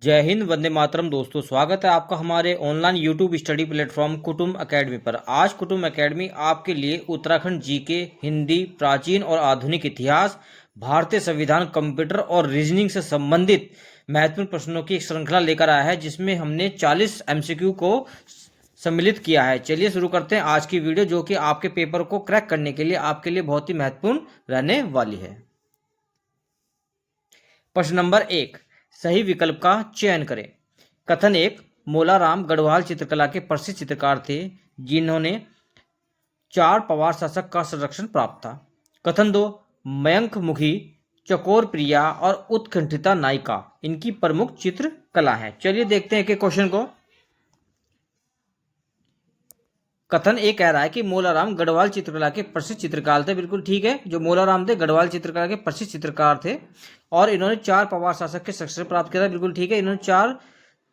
जय हिंद, वंदे मातरम। दोस्तों, स्वागत है आपका हमारे ऑनलाइन यूट्यूब स्टडी प्लेटफॉर्म कुटुंब एकेडमी पर। आज कुटुंब एकेडमी आपके लिए उत्तराखंड जीके, हिंदी, प्राचीन और आधुनिक इतिहास, भारतीय संविधान, कंप्यूटर और रीजनिंग से संबंधित महत्वपूर्ण प्रश्नों की एक श्रृंखला लेकर आया है, जिसमें हमने 40 एमसीक्यू को सम्मिलित किया है। चलिए शुरू करते हैं आज की वीडियो, जो कि आपके पेपर को क्रैक करने के लिए आपके लिए बहुत ही महत्वपूर्ण रहने वाली है। प्रश्न नंबर 1, सही विकल्प का चयन करें। कथन 1, मोलाराम गढ़वाल चित्रकला के प्रसिद्ध चित्रकार थे, जिन्होंने 4 पवार शासक का संरक्षण प्राप्त था। कथन 2, मयंक मुखी, चकोर प्रिया और उत्कंठिता नायिका इनकी प्रमुख चित्रकला है। चलिए देखते हैं कि क्वेश्चन को। कथन ए कह रहा है कि मोलाराम गढ़वाल चित्रकला के प्रसिद्ध चित्रकार थे। बिल्कुल ठीक है, जो मोलाराम थे गढ़वाल चित्रकला के प्रसिद्ध चित्रकार थे और इन्होंने 4 पवार शासक के संरक्षण प्राप्त किया था। बिल्कुल ठीक है, इन्होंने 4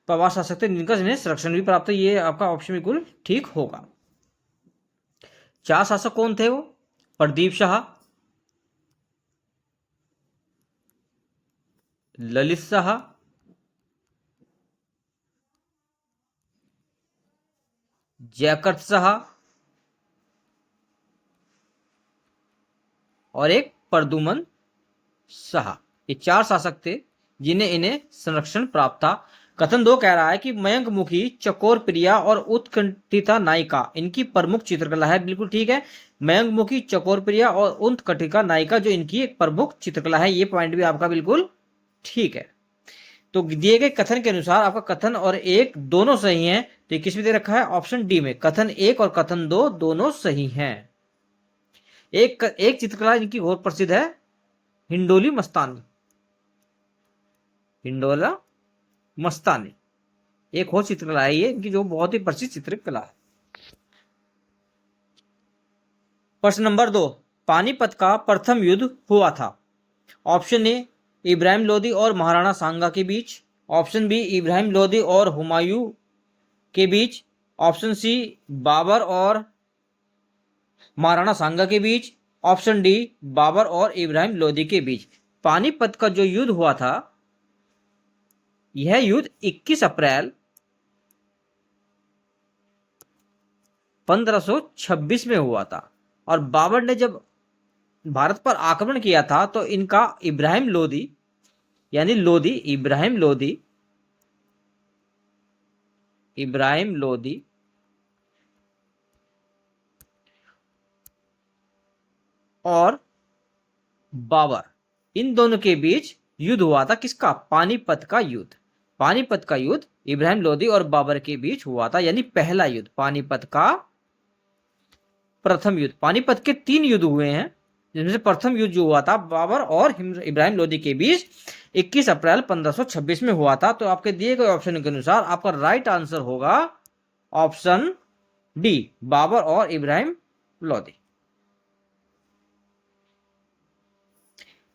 पवार शासक थे जिनका इन्हें संरक्षण भी प्राप्त है। ये आपका ऑप्शन बिल्कुल ठीक होगा। 4 शासक कौन थे वो? प्रदीप शाह, ललित शाह, जयकर्त शाह और एक प्रदुमन शाह। ये 4 शासक थे जिन्हें इन्हें संरक्षण प्राप्त था। कथन 2 कह रहा है कि मयंक मुखी, चकोर प्रिया और उत्कंठिता नायिका इनकी प्रमुख चित्रकला है। बिल्कुल ठीक है, मयंक मुखी, चकोर प्रिया और उत्कंठिता नायिका जो इनकी एक प्रमुख चित्रकला है। ये पॉइंट भी आपका बिल्कुल ठीक है। तो दिए गए कथन के अनुसार आपका कथन और 1 दोनों सही हैं। तो ये किस में दे रखा है? ऑप्शन डी में। कथन 1 और कथन 2 दोनों सही हैं। एक चित्रकला इनकी बहुत प्रसिद्ध है, हिंडोली मस्तानी। हिंडोला मस्तानी एक और चित्रकला है ये इनकी, जो बहुत ही प्रसिद्ध चित्रकला है। प्रश्न नंबर 2, पानीपत का प्रथम युद्ध हुआ था। ऑप्शन ए, इब्राहिम लोदी और महाराणा सांगा के बीच। ऑप्शन बी, इब्राहिम लोदी और हुमायूं के बीच। ऑप्शन सी, बाबर और महाराणा सांगा के बीच। ऑप्शन डी, बाबर और इब्राहिम लोदी के बीच। पानीपत का जो युद्ध हुआ था, यह युद्ध 21 अप्रैल 1526 में हुआ था। और बाबर ने जब भारत पर आक्रमण किया था तो इनका इब्राहिम लोदी यानी लोदी, इब्राहिम लोदी और बाबर, इन दोनों के बीच युद्ध हुआ था। किसका? पानीपत का युद्ध। पानीपत का युद्ध इब्राहिम लोदी और बाबर के बीच हुआ था, यानी पहला युद्ध, पानीपत का प्रथम युद्ध। पानीपत के 3 युद्ध हुए हैं, जिनमें से प्रथम युद्ध जो हुआ था बाबर और इब्राहिम लोदी के बीच 21 अप्रैल 1526 में हुआ था। तो आपके दिए गए ऑप्शन के अनुसार आपका राइट आंसर होगा ऑप्शन डी, बाबर और इब्राहिम लोदी।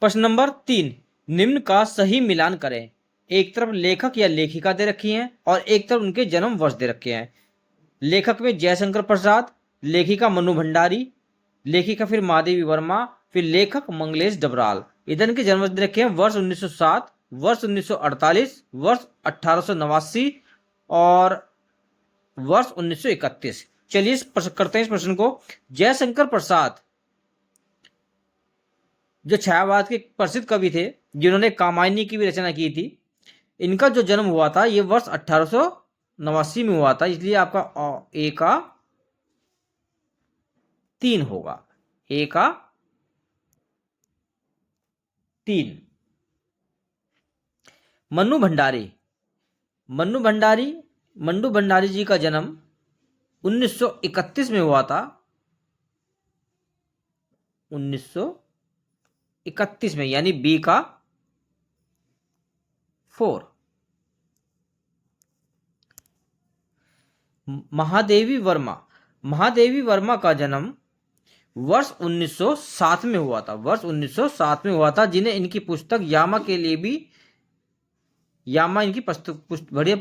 प्रश्न नंबर 3, निम्न का सही मिलान करें। एक तरफ लेखक या लेखिका दे रखी हैं और एक तरफ उनके जन्म वर्ष दे रखे हैं। लेखक में जयशंकर प्रसाद, लेखिका मनु भंडारी, लेखिका फिर महादेवी वर्मा, फिर लेखक मंगलेश डबराल। इधर के जन्म दे रखे हैं वर्ष 1907, वर्ष 1948, वर्ष 1889 और वर्ष 1931। चलिए करते हैं इस प्रश्न को। जयशंकर प्रसाद जो छायावाद के प्रसिद्ध कवि थे, जिन्होंने कामायनी की भी रचना की थी, इनका जो जन्म हुआ था ये वर्ष 1889 में हुआ था, इसलिए आपका ए का 3 होगा। ए का 3। मन्नू भंडारी, मन्नू भंडारी जी का जन्म 1931 में हुआ था। 1931 में, यानी बी का 4। महादेवी वर्मा का जन्म वर्ष 1907 में हुआ था। वर्ष 1907 में हुआ था, जिन्हें इनकी पुस्तक यामा के लिए भी, यामा इनकी बढ़िया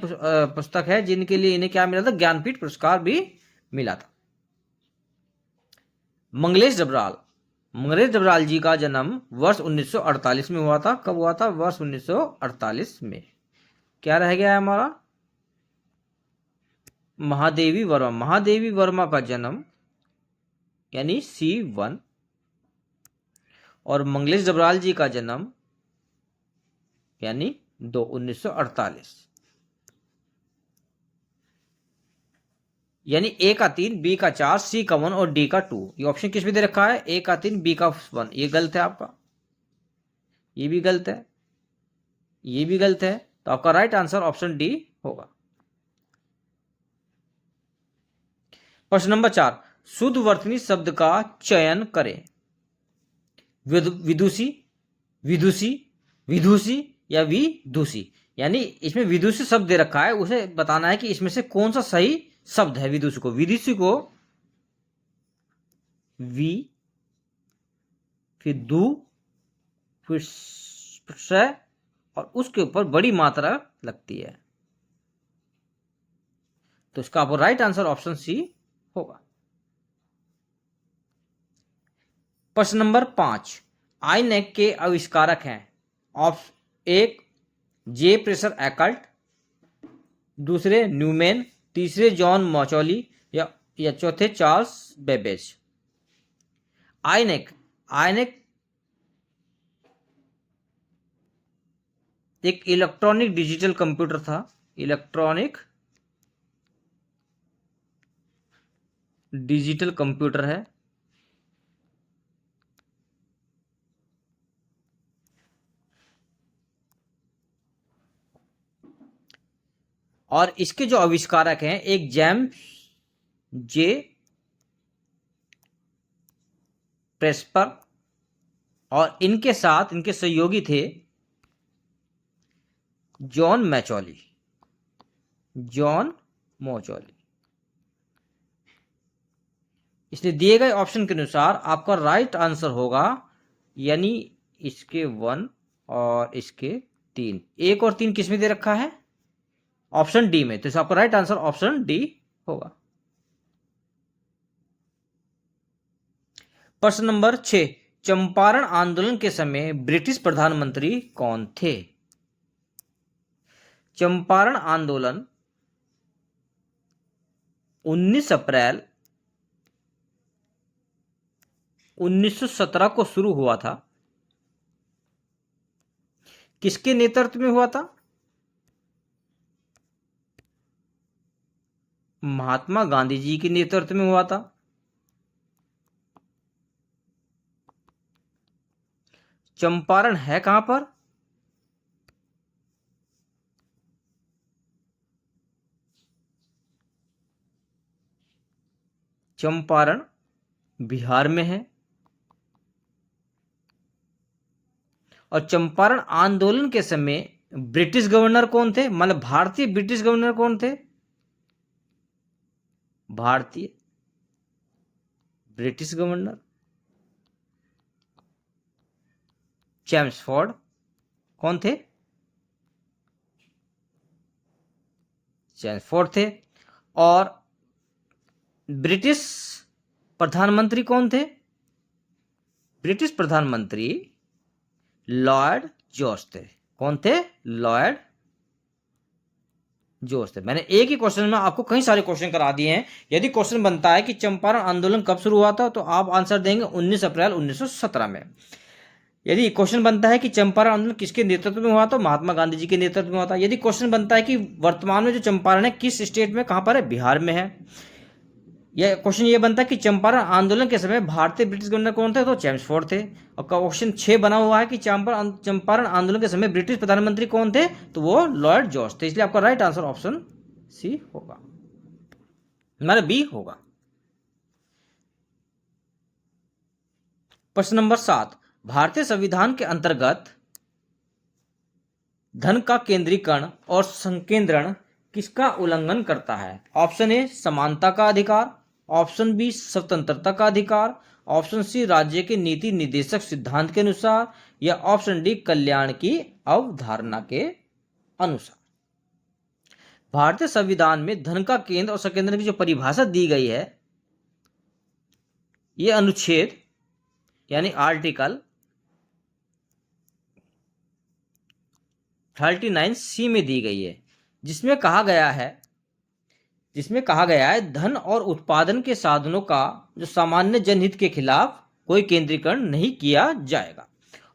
पुस्तक है, जिनके लिए इन्हें क्या मिला था? ज्ञानपीठ पुरस्कार भी मिला था। मंगलेश डबराल जी का जन्म वर्ष 1948 में हुआ था। कब हुआ था? वर्ष 1948 में। क्या रह गया है हमारा? महादेवी वर्मा। महादेवी वर्मा का जन्म यानी C1, और मंगलेश डबराल जी का जन्म यानी 1948। यानी A का 3, B का 4, C का 1 और D का 2। ये ऑप्शन किस में दे रखा है? A का 3, B का 1। ये गलत है आपका, ये भी गलत है, ये भी गलत है। तो आपका राइट आंसर ऑप्शन डी होगा। प्रश्न नंबर 4, शुद्ध वर्तनी शब्द का चयन करें। विदुषी, विदुषी, विदुषी या विदुषी। यानी इसमें विदुषी शब्द दे रखा है, उसे बताना है कि इसमें से कौन सा सही शब्द है। विदुषी को, विदुषी को वी, फिर दु, फिर स, और उसके ऊपर बड़ी मात्रा लगती है। तो इसका आपको राइट आंसर ऑप्शन सी होगा। प्रश्न नंबर 5, आईनेक के आविष्कारक हैं। एक, जे प्रेशर एकल्ट, दूसरे न्यूमैन, तीसरे जॉन मॉचौली या चौथे चार्ल्स बेबेज। आईनेक, आईनेक एक इलेक्ट्रॉनिक डिजिटल कंप्यूटर था। इलेक्ट्रॉनिक डिजिटल कंप्यूटर है। और इसके जो आविष्कारक हैं, एक जेम्स जे प्रेस्पर, और इनके साथ इनके सहयोगी थे जॉन मैचौली, जॉन मॉचौली। इसलिए दिए गए ऑप्शन के अनुसार आपका राइट आंसर होगा, यानी इसके 1 और इसके 3। 1 और 3 किस में दे रखा है? ऑप्शन डी में। तो आपका राइट आंसर ऑप्शन डी होगा। प्रश्न नंबर 6, चंपारण आंदोलन के समय ब्रिटिश प्रधानमंत्री कौन थे? चंपारण आंदोलन 19 अप्रैल 1917 को शुरू हुआ था। किसके नेतृत्व में हुआ था? महात्मा गांधी जी के नेतृत्व में हुआ था। चंपारण है कहां पर? चंपारण बिहार में है। और चंपारण आंदोलन के समय ब्रिटिश गवर्नर कौन थे? मतलब भारतीय ब्रिटिश गवर्नर कौन थे? भारतीय ब्रिटिश गवर्नर चैम्सफोर्ड। कौन थे? चैम्सफोर्ड थे। और ब्रिटिश प्रधानमंत्री कौन थे? ब्रिटिश प्रधानमंत्री लॉर्ड जॉर्ज थे। कौन थे? लॉर्ड जॉर्ज थे। मैंने एक ही क्वेश्चन में आपको कई सारे क्वेश्चन करा दिए हैं। यदि क्वेश्चन बनता है कि चंपारण आंदोलन कब शुरू हुआ था, तो आप आंसर देंगे 19 अप्रैल 1917 में। यदि क्वेश्चन बनता है कि चंपारण आंदोलन किसके नेतृत्व में हुआ, तो महात्मा गांधी जी के नेतृत्व में हुआ था। यदि क्वेश्चन बनता है कि वर्तमान में जो चंपारण है किस स्टेट में, कहां पर है? बिहार में है। यह क्वेश्चन ये बनता है कि चंपारण आंदोलन के समय भारतीय ब्रिटिश गवर्नर कौन थे, तो चैम्सफोर्ड थे। और क्वेश्चन 6 बना हुआ है कि चंपारण आंदोलन के समय ब्रिटिश प्रधानमंत्री कौन थे, तो वो लॉर्ड जॉर्ज थे। इसलिए आपका राइट आंसर ऑप्शन सी होगा, हमारा बी होगा। प्रश्न नंबर 7, भारतीय संविधान के अंतर्गत धन का केंद्रीकरण और संकेंद्रण किसका उल्लंघन करता है? ऑप्शन ए समानता का अधिकार, ऑप्शन बी स्वतंत्रता का अधिकार, ऑप्शन सी राज्य के नीति निर्देशक सिद्धांत के अनुसार, या ऑप्शन डी कल्याण की अवधारणा के अनुसार। भारतीय संविधान में धन का केंद्र और संकेंद्रण की जो परिभाषा दी गई है, यह अनुच्छेद यानी आर्टिकल 39C में दी गई है, जिसमें कहा गया है धन और उत्पादन के साधनों का जो सामान्य जनहित के खिलाफ कोई केंद्रीकरण नहीं किया जाएगा।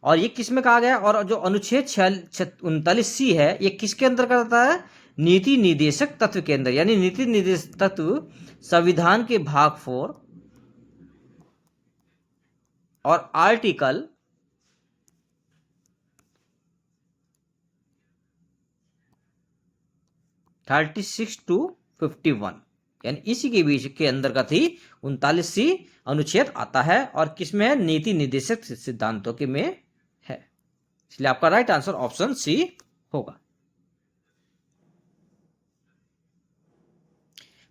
और ये किस में कहा गया, और जो अनुच्छेद 39C है ये किसके अंदर आता है, नीति निर्देशक तत्व के अंदर। यानी नीति निर्देशक तत्व संविधान के भाग 4 और आर्टिकल 36 to 51 यानी इसी के बीच के अंदर का थी 39C अनुच्छेद आता है, और किसमें है, नीति निर्देशक सिद्धांतों के में है। इसलिए आपका राइट आंसर ऑप्शन सी होगा।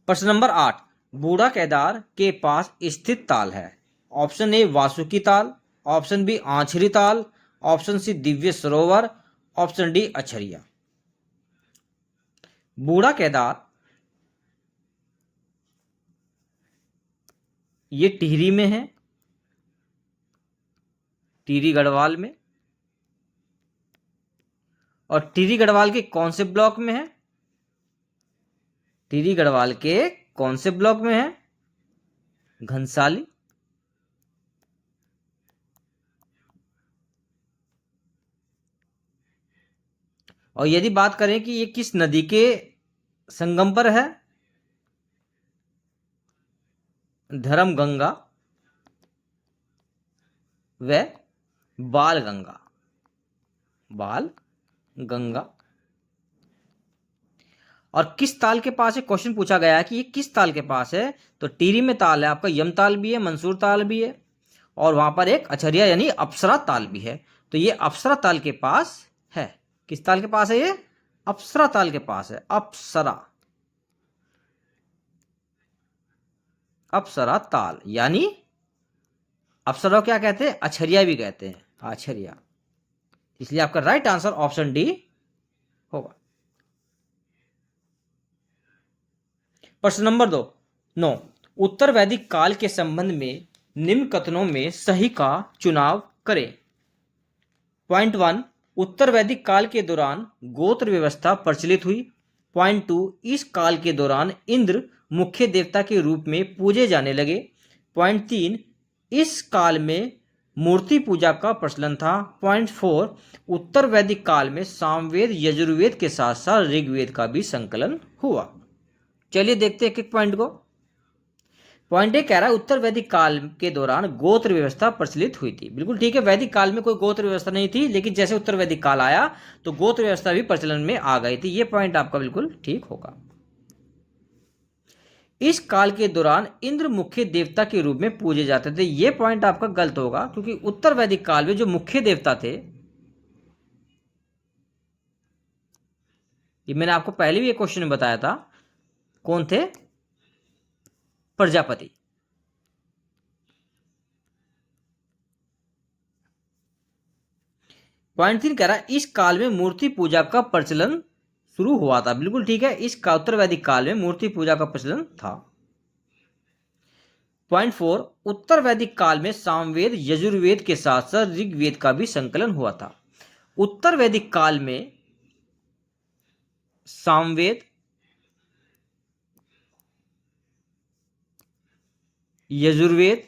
प्रश्न नंबर 8, बूढ़ा केदार के पास स्थित ताल है। ऑप्शन ए वासुकी ताल, ऑप्शन बी आंचरी ताल, ऑप्शन सी दिव्य सरोवर, ऑप्शन डी अछरिया। बूढ़ा केदार ये टिहरी में है, टिहरी गढ़वाल में। और टिहरी गढ़वाल के कौन से ब्लॉक में है, टिहरी गढ़वाल के कौन से ब्लॉक में है, घनसाली। और यदि बात करें कि ये किस नदी के संगम पर है, धर्म गंगा व बाल गंगा, बाल गंगा। और किस ताल के पास है, क्वेश्चन पूछा गया है कि ये किस ताल के पास है, तो टिहरी में ताल है आपका यम ताल भी है, मंसूर ताल भी है, और वहां पर एक अछरिया यानी अप्सरा ताल भी है। तो ये अप्सरा ताल के पास है। किस ताल के पास है, ये अप्सरा ताल के पास है, अप्सरा ताल। यानी अप्सरा क्या कहते हैं, अछरिया भी कहते हैं, अछरिया। इसलिए आपका राइट आंसर ऑप्शन डी होगा। प्रश्न नंबर 9, उत्तर वैदिक काल के संबंध में निम्न कथनों में सही का चुनाव करें। पॉइंट 1, उत्तर वैदिक काल के दौरान गोत्र व्यवस्था प्रचलित हुई। पॉइंट 2, इस काल के दौरान इंद्र मुख्य देवता के रूप में पूजे जाने लगे। पॉइंट 3, इस काल में मूर्ति पूजा का प्रचलन था। पॉइंट 4, उत्तर वैदिक काल में सामवेद यजुर्वेद के साथ साथ ऋग्वेद का भी संकलन हुआ। चलिए देखते हैं एक एक पॉइंट को। पॉइंट ए कह रहा है उत्तर वैदिक काल के दौरान गोत्र व्यवस्था प्रचलित हुई थी। बिल्कुल ठीक है, वैदिक काल में कोई गोत्र व्यवस्था नहीं थी, लेकिन जैसे उत्तर वैदिक काल आया तो गोत्र व्यवस्था भी प्रचलन में आ गई थी। ये पॉइंट आपका बिल्कुल ठीक होगा। इस काल के दौरान इंद्र मुख्य देवता के रूप में पूजे जाते थे। ये पॉइंट आपका गलत होगा, क्योंकि उत्तर वैदिक काल में जो मुख्य देवता थे, ये मैंने आपको पहले भी एक क्वेश्चन में बताया था, कौन थे, प्रजापति। पॉइंट 3 कह रहा है इस काल में मूर्ति पूजा का प्रचलन शुरू हुआ था। बिल्कुल ठीक है, इस उत्तर वैदिक काल में मूर्ति पूजा का प्रचलन था। पॉइंट 4, उत्तर वैदिक काल में सामवेद यजुर्वेद के साथ साथ ऋग्वेद का भी संकलन हुआ था। उत्तर वैदिक काल में सामवेद यजुर्वेद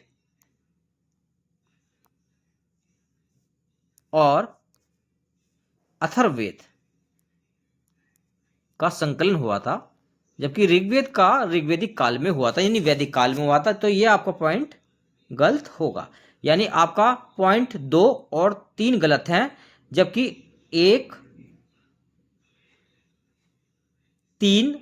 और अथर्ववेद का संकलन हुआ था, जबकि ऋग्वेद का ऋग्वेदिक काल में हुआ था, यानी वैदिक काल में हुआ था। तो ये आपका पॉइंट गलत होगा। यानी आपका पॉइंट 2 और 3 गलत हैं, जबकि 1, 3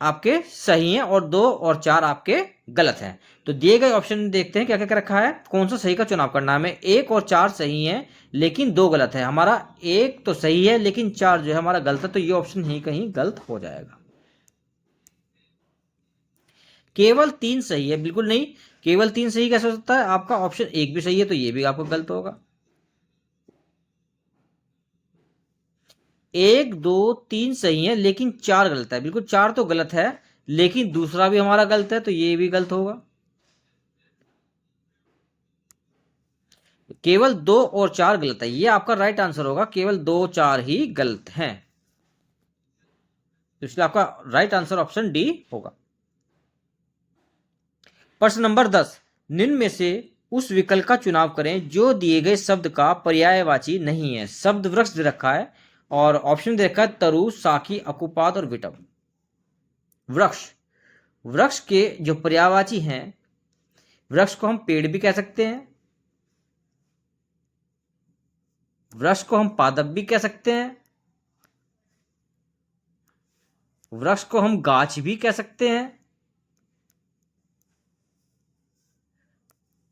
आपके सही हैं और 2 और 4 आपके गलत हैं। तो दिए गए ऑप्शन में देखते हैं क्या क्या रखा है, कौन सा सही का चुनाव करना है हमें। 1 और 4 सही हैं लेकिन 2 गलत है। हमारा 1 तो सही है लेकिन 4 जो है हमारा गलत है, तो ये ऑप्शन ही कहीं गलत हो जाएगा। केवल 3 सही है, बिल्कुल नहीं, केवल 3 सही कैसे हो सकता है, आपका ऑप्शन 1 भी सही है, तो ये भी आपका गलत होगा। 1, 2, 3 सही है लेकिन 4 गलत है। बिल्कुल 4 तो गलत है, लेकिन दूसरा भी हमारा गलत है, तो ये भी गलत होगा। केवल 2 और 4 गलत है, ये आपका राइट आंसर होगा, केवल 2 4 ही गलत हैं, तो इसलिए आपका राइट आंसर ऑप्शन डी होगा। प्रश्न नंबर 10, निम्न में से उस विकल्प का चुनाव करें जो दिए गए शब्द का पर्यायवाची नहीं है। शब्द वृक्ष दे रखा है और ऑप्शन दे रखा है तरु, साखी, अकुपात और विटप। वृक्ष, वृक्ष के जो पर्यायवाची हैं, वृक्ष को हम पेड़ भी कह सकते हैं, वृक्ष को हम पादप भी कह सकते हैं, वृक्ष को हम गाछ भी कह सकते हैं,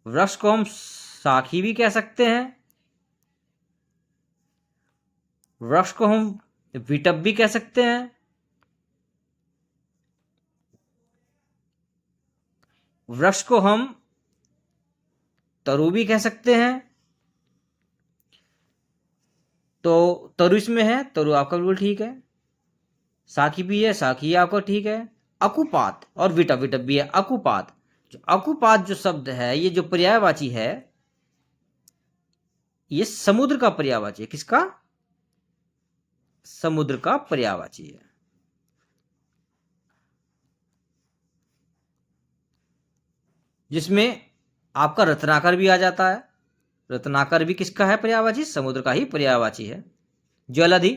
वृक्ष को हम साखी भी कह सकते हैं, वृक्ष को हम विटप भी कह सकते हैं, वृक्ष को हम तरु भी कह सकते हैं। तो तरु इसमें है, तरु आपका बिल्कुल ठीक है। साखी भी है, साखी आपका ठीक है। अकुपात और विटप, विटप भी है। अकुपात, जो अकुपात जो शब्द है, ये जो पर्यायवाची है, ये समुद्र का पर्यायवाची है। किसका? समुद्र का पर्यायवाची है। जिसमें आपका रत्नाकर भी आ जाता है। रत्नाकर भी किसका है पर्यायवाची? समुद्र का ही पर्यायवाची है। जलधि,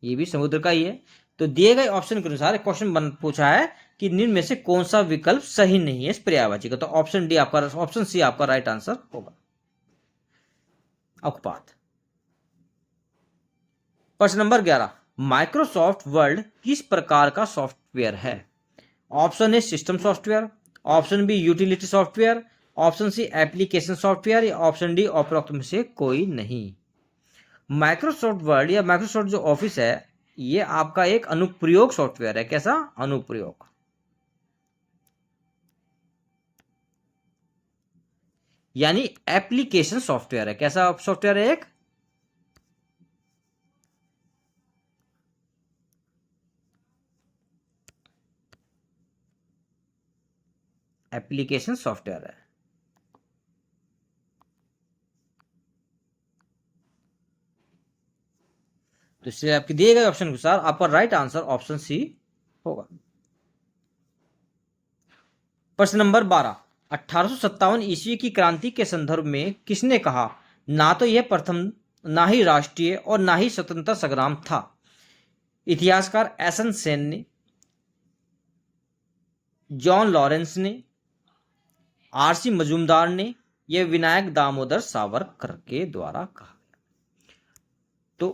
ये भी समुद्र का ही है। तो दिए गए ऑप्शन के अनुसार क्वेश्चन पूछा है कि निम्न में से कौन सा विकल्प सही नहीं है इस पर्यायवाची का, तो ऑप्शन डी आपका, ऑप्शन सी आपका राइट आंसर होगा, अकुपात। प्रश्न नंबर 11, माइक्रोसॉफ्ट वर्ड किस प्रकार का सॉफ्टवेयर है? Option A system software, option B utility software, option C application software, या ऑप्शन डी उपरोक्त में से कोई नहीं। माइक्रोसॉफ्ट वर्ड या माइक्रोसॉफ्ट जो ऑफिस है, ये आपका एक अनुप्रयोग सॉफ्टवेयर है। कैसा? अनुप्रयोग। यानी एप्लीकेशन सॉफ्टवेयर है। कैसा सॉफ्टवेयर है? एक एप्लीकेशन सॉफ्टवेयर है। तो इससे आपके दिए गए ऑप्शन के अनुसार आपका राइट आंसर ऑप्शन सी होगा। प्रश्न नंबर 12, 1857 ईस्वी की क्रांति के संदर्भ में किसने कहा, ना तो यह प्रथम, ना ही राष्ट्रीय और ना ही स्वतंत्रता संग्राम था? इतिहासकार एसन सेन ने, जॉन लॉरेंस ने, आरसी मजूमदार ने, यह विनायक दामोदर सावरकर के द्वारा कहा। तो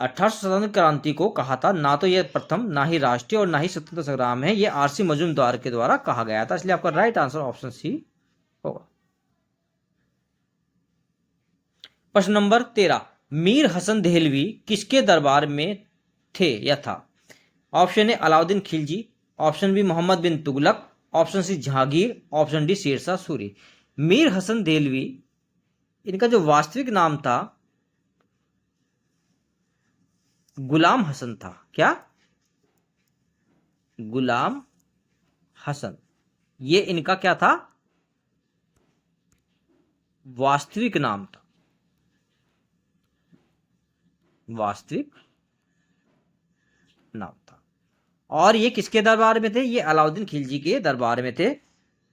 1857 क्रांति को कहा था, ना तो यह प्रथम, ना ही राष्ट्रीय और ना ही स्वतंत्रता संग्राम है, यह आरसी मजूमदार के द्वारा कहा गया था, इसलिए आपका राइट आंसर ऑप्शन सी होगा। प्रश्न नंबर 13, मीर हसन देहलवी किसके दरबार में थे या था? Option A Alauddin Khilji, option B Mohammad bin Tughlaq, option C Jahangir, option D Sher Shah Suri. Mir Hasan Dehlavi, इनका जो वास्तविक नाम था गुलाम हसन था। क्या? गुलाम हसन, ये इनका क्या था? वास्तविक नाम था, वास्तविक नाम था। और ये किसके दरबार में थे? ये अलाउद्दीन खिलजी के दरबार में थे,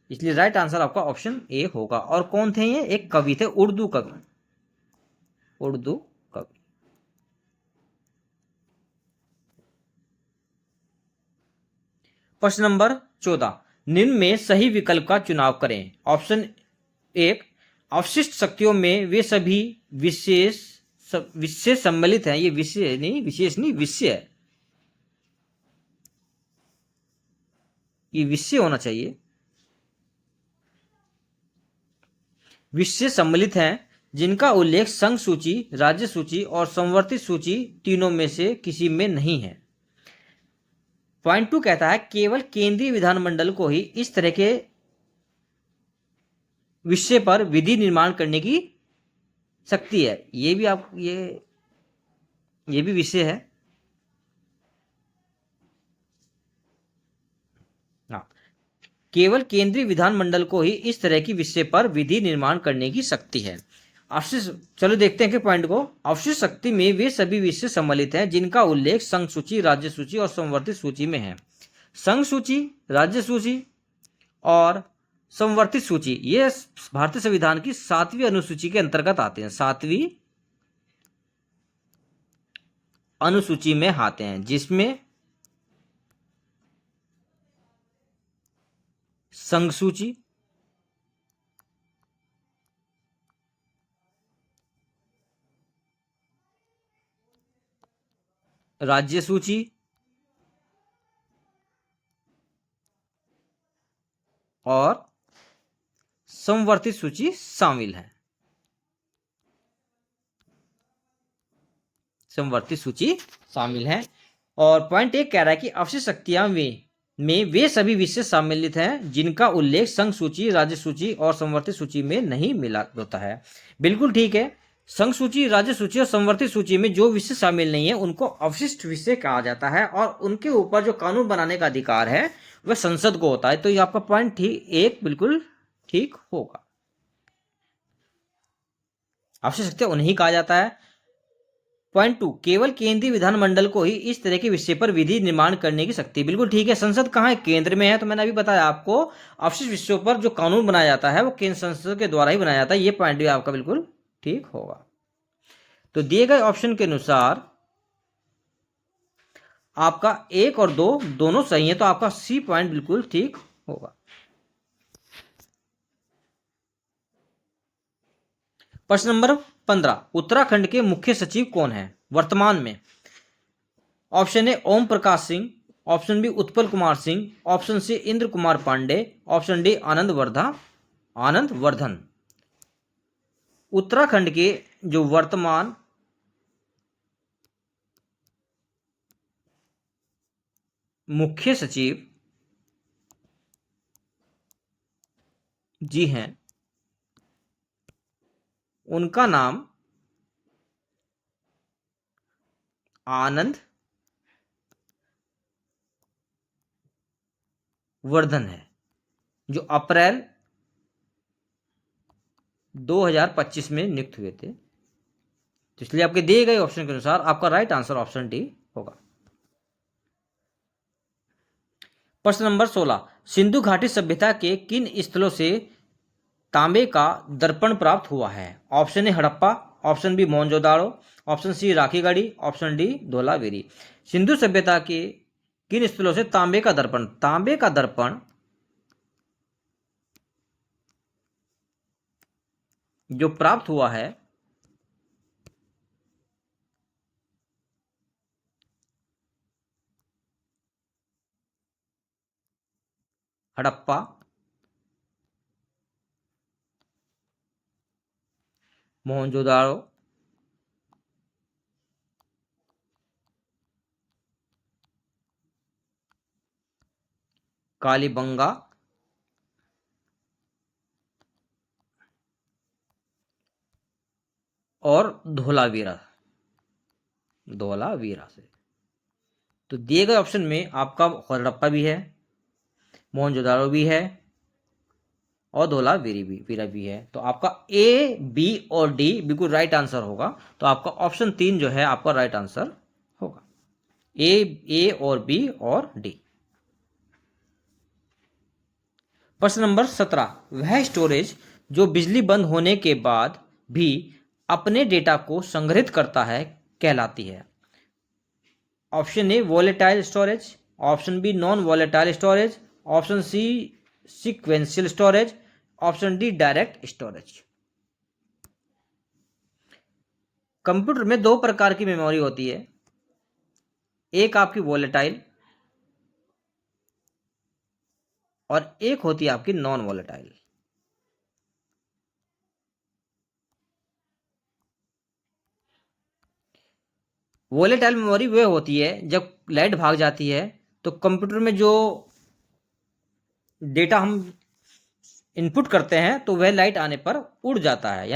इसलिए राइट आंसर आपका ऑप्शन ए होगा। और कौन थे ये? एक कवि थे, उर्दू कवि, उर्दू कवि। प्रश्न नंबर 14, निम्न में सही विकल्प का चुनाव करें। ऑप्शन एक, अवशिष्ट शक्तियों में वे सभी विशेष विषय सम्मिलित हैं। ये विषय नहीं, विशेष नहीं, विषय है, ये विषय होना चाहिए। विषय सम्मिलित हैं जिनका उल्लेख संघ सूची, राज्य सूची और संवर्धित सूची तीनों में से किसी में नहीं है। पॉइंट 2 कहता है केवल केंद्रीय विधानमंडल को ही इस तरह के विषय पर विधि निर्माण करने की शक्ति है। ये भी आप ये भी विषय है। हाँ, केवल केंद्रीय विधानमंडल को ही इस तरह की विषय पर विधि निर्माण करने की शक्ति है। अवशिष्ट, चलो देखते हैं कि पॉइंट को। अवशिष्ट शक्ति में वे सभी विषय सम्मिलित हैं जिनका उल्लेख संघ सूची, राज्य सूची और संवर्धित सूची में है। संघ सूची, राज्य सूची और संवर्धित सूची ये भारतीय संविधान की 7वीं अनुसूची के अंतर्गत आते हैं। 7वीं अनुसूची में आते हैं, जिसमें संघ सूची, राज्य सूची और संवर्धित सूची शामिल है। संवर्धित सूची शामिल है। और पॉइंट एक कह रहा है कि अवशिष्ट शक्तियां में वे सभी विषय सम्मिलित हैं जिनका उल्लेख संघ सूची, राज्य सूची और संवर्धित सूची में नहीं मिला होता है। बिल्कुल ठीक है। संघ सूची, राज्य सूची और संवर्धित सूची में जो विषय शामिल नहीं है उनको अवशिष्ट विषय कहा जाता है और उनके ऊपर जो कानून बनाने का अधिकार है वह संसद को होता है। तो ये आपका पॉइंट ठीक एक बिल्कुल ठीक होगा। अवशिष्ट शक्तियां उन्हें कहा जाता है। पॉइंट 2, केवल केंद्रीय विधानमंडल को ही इस तरह के विषय पर विधि निर्माण करने की शक्ति। बिल्कुल ठीक है। संसद कहाँ है? केंद्र में है। तो मैंने अभी बताया आपको, अवशिष्ट विषयों पर जो कानून बनाया जाता है वो केंद्र संसद के द्वारा ही बनाया जाता है। ये पॉइंट भी आपका बिल्कुल ठीक होगा। तो दिए गए ऑप्शन के अनुसार आपका 1 और 2 दोनों सही है, तो आपका सी पॉइंट बिल्कुल ठीक होगा। प्रश्न नंबर 15, उत्तराखंड के मुख्य सचिव कौन है वर्तमान में? Option A Om Prakash Singh, option B Utpal Kumar Singh, option C Indra Kumar Pandey, option D Anand Vardhan. Uttarakhand के जो वर्तमान मुख्य सचिव जी हैं, उनका नाम आनंद वर्धन है, जो अप्रैल 2025 में नियुक्त हुए थे। तो इसलिए आपके दिए गए ऑप्शन के अनुसार आपका राइट आंसर ऑप्शन डी होगा। प्रश्न नंबर 16, सिंधु घाटी सभ्यता के किन स्थलों से तांबे का दर्पण प्राप्त हुआ है? Option A Harappa, option B Mohenjodaro, option C Rakhigarhi, option D Dholavira. Sindhu सभ्यता के किन स्थलों से तांबे का दर्पण जो प्राप्त हुआ है हड़प्पा, मोहनजोदाड़ो, कालीबंगा और धोलावीरा से। तो दिए गए ऑप्शन में आपका हड़प्पा भी है, मोहनजोदाड़ो भी है और धोलावीरा भी है। तो आपका ए, बी और डी बिल्कुल राइट आंसर होगा। तो आपका ऑप्शन 3 जो है आपका राइट आंसर होगा। ए और बी और डी। प्रश्न नंबर 17, वह स्टोरेज जो बिजली बंद होने के बाद भी अपने डेटा को संग्रहित करता है कहलाती है? Option A volatile storage, option B non volatile storage, option C sequential storage, option D direct storage. Computer में 2 प्रकार की मेमोरी होती है, एक आपकी वॉलेटाइल और एक होती है आपकी नॉन वॉलेटाइल। वॉलेटाइल मेमोरी वह होती है जब लाइट भाग जाती है तो कंप्यूटर में जो डेटा हम इनपुट करते हैं तो वह लाइट आने पर उड़ जाता है,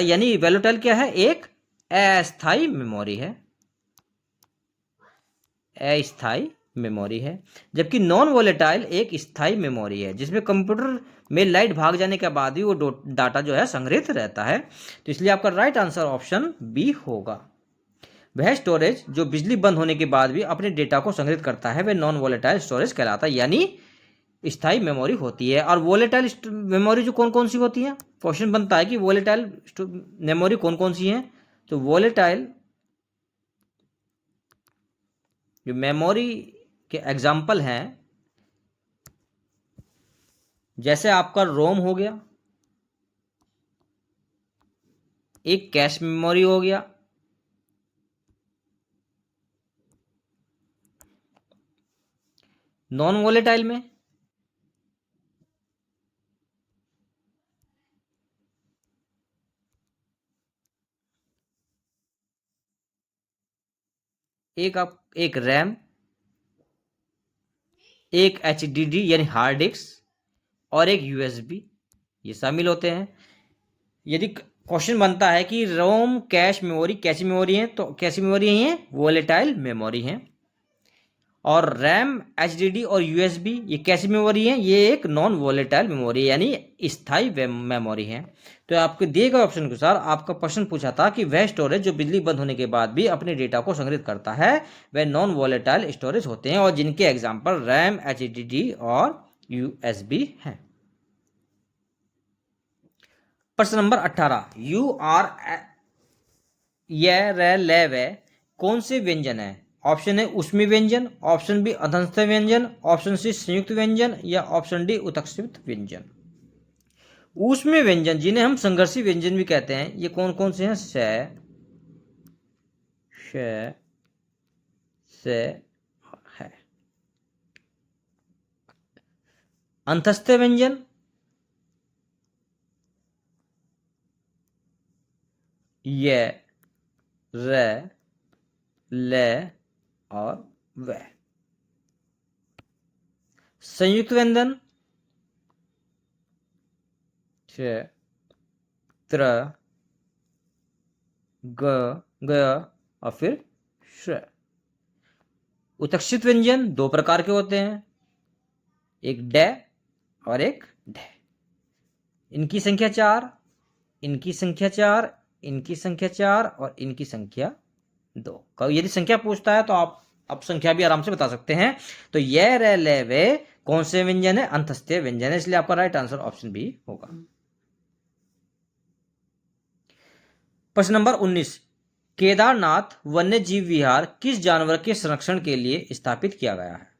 यानी वॉलेटाइल क्या है? एक अस्थायी मेमोरी है, अस्थायी मेमोरी है, जबकि नॉन वोलेटाइल एक स्थायी मेमोरी है जिसमें कंप्यूटर में लाइट भाग जाने के बाद भी वो डाटा जो है संग्रहित रहता है। तो इसलिए आपका राइट आंसर ऑप्शन बी होगा। वह स्टोरेज जो बिजली बंद होने के बाद भी अपने डेटा को संग्रहित करता है वह नॉन वोलेटाइल स्टोरेज कहलाता है, यानी स्थायी मेमोरी होती है। और वोलेटाइल मेमोरी जो कौन कौन सी होती है, क्वेश्चन बनता है कि वोलेटाइल मेमोरी कौन कौन सी है। तो वोलेटाइल जो मेमोरी के एग्जाम्पल हैं, जैसे आपका रोम हो गया, एक कैश मेमोरी हो गया, नॉन वोलेटाइल में एक रैम, एक HDD यानी हार्ड डिस्क और एक USB, ये शामिल होते हैं। यदि क्वेश्चन बनता है कि रोम कैश मेमोरी कैसी मेमोरी है, तो कैसी मेमोरी है, वोलेटाइल मेमोरी है। और रैम, HDD और USB ये कैसी मेमोरी है, ये एक नॉन वोलेटाइल मेमोरी यानी स्थायी मेमोरी है। तो आपके दिए गए ऑप्शन के अनुसार आपका प्रश्न पूछा था कि वह स्टोरेज जो बिजली बंद होने के बाद भी अपने डेटा को संग्रहित करता है वह नॉन वोलेटाइल स्टोरेज होते हैं, और जिनके एग्जाम्पल रैम, HDD और USB हैं। प्रश्न नंबर 18, यू आर वे कौन से व्यंजन है। ऑप्शन ए ऊष्मीय व्यंजन, ऑप्शन बी अधस्थ व्यंजन, ऑप्शन सी संयुक्त व्यंजन या ऑप्शन डी उत्कृष्ट व्यंजन। ऊष्मीय व्यंजन जिन्हें हम संघर्षी व्यंजन भी कहते हैं, ये कौन कौन से हैं, श, से है। अंतस्थ व्यंजन, ये, रे, ले और वे। संयुक्त व्यंजन, च, त्र, ग, ग और फिर श। उत्कृष्ट व्यंजन दो प्रकार के होते हैं, एक डे और एक ढे। इनकी संख्या 4, इनकी संख्या 4, इनकी संख्या 4 और इनकी संख्या 2। यदि संख्या पूछता है तो आप संख्या भी आराम से बता सकते हैं। तो ये रे ले वे कौन से व्यंजन है, अंतस्थ व्यंजन है, इसलिए आपका राइट आंसर ऑप्शन बी होगा। प्रश्न नंबर 19, केदारनाथ वन्य जीव विहार किस जानवर के संरक्षण के लिए स्थापित किया गया है।